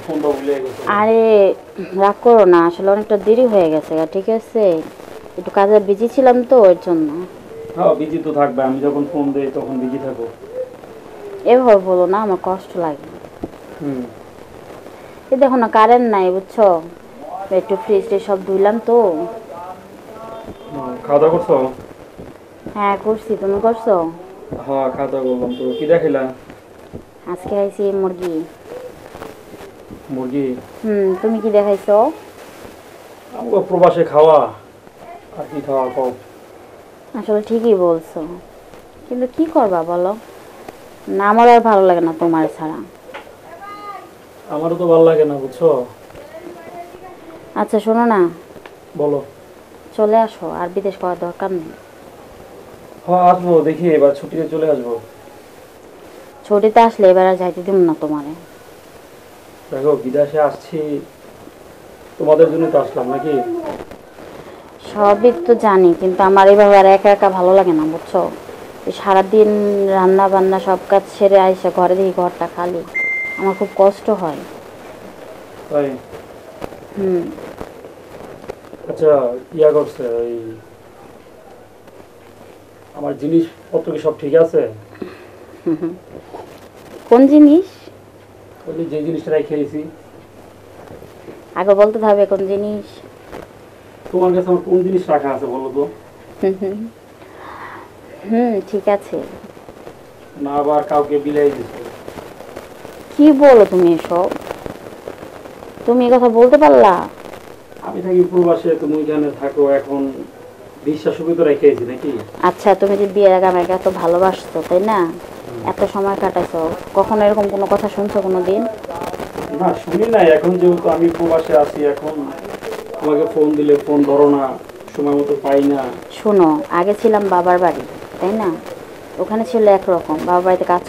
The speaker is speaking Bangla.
ফোনটা ভুলে গেছো। আরে রাগ করো না, আসলে অনেকটা দেরি হয়ে গেছে, ঠিক আছে? একটু কাজে বিজি ছিলাম তো ওর জন্য। হ্যাঁ বিজি তো থাকবে, আমি যখন ফোন দেই তখন বিজি থাকো। এভাবে বলো না, আমার কষ্ট লাগে। হুম। এই দেখো না, কারেন্ট নাই বুঝছো, একটু ফ্রিজ ট্রিজ সব ধুইলাম তো। খাওয়া দাওয়া করছো? হ্যাঁ করছি, তুমি করছো? হ্যাঁ খাওয়া দাওয়া করলাম। তো কি দেখাইলা? আজকে খাইছি মুরগি। মুরগি? তুমি কি দেখাইছো? আমাকে প্রবাসে খাওয়া, আর কি খাওয়া কও। আসলে ঠিকই বলছো, কিন্তু কি করবা বলো না, আমার আর ভালো লাগে না তোমার ছাড়া। আমারও তো ভালো লাগে না বুঝছো। আচ্ছা শোনো না, বলো। চলে আসো, আর বিদেশ করার দরকার নেই। হ্যাঁ আসবো, দেখি এবার ছুটিতে চলে আসবো। ছুটিতে আসলে এবার আর যাইতে দিব না তোমারে। দেখো বিদেশে আসছি তোমাদের জন্য তো আসলাম নাকি। সবই তো জানি, কিন্তু আমার এইভাবে আর একা একা ভালো লাগে না বুঝছো। এই সারাদিন রান্না বান্না সব কাজ সেরে আইসা ঘরে দেখি ঘরটা খালি, আমার খুব কষ্ট হয়। তাই? হুম। আচ্ছা, ইয়া করছে ওই আমার জিনিসপত্র কি সব ঠিক আছে? কোন জিনিস? ওই যে জিনিসটা রেখেছি। আগে বলতে হবে কোন জিনিস। তোমার কাছে আমার কোন জিনিস রাখা আছে বলো তো? ঠিক আছে। না আবার কাউকে বিলাই দিছো? কি বলো তুমি এসব, তুমি এ কথা বলতে পারলা? আমি থাকি প্রবাসে, তুমি এখানে থাকো, এখন বিশ্বাসই তো রেখেছি নাকি। আচ্ছা, তুমি যে বিয়ের আগে আমাকে এত ভালোবাসতো তাই না, এত সময় কাটাইছো, কখনো এরকম কোনো কথা শুনছো কোনো দিন? না শুনি নাই, এখন যেহেতু আমি প্রবাসে আছি, এখন তোমাকে ফোন দিলে ফোন ধরো না, সময় মতো পাই না। শোনো, আগে ছিলাম বাবার বাড়ি তাই না, ওখানে ছিল একরকম, বাবার বাড়িতে কাজ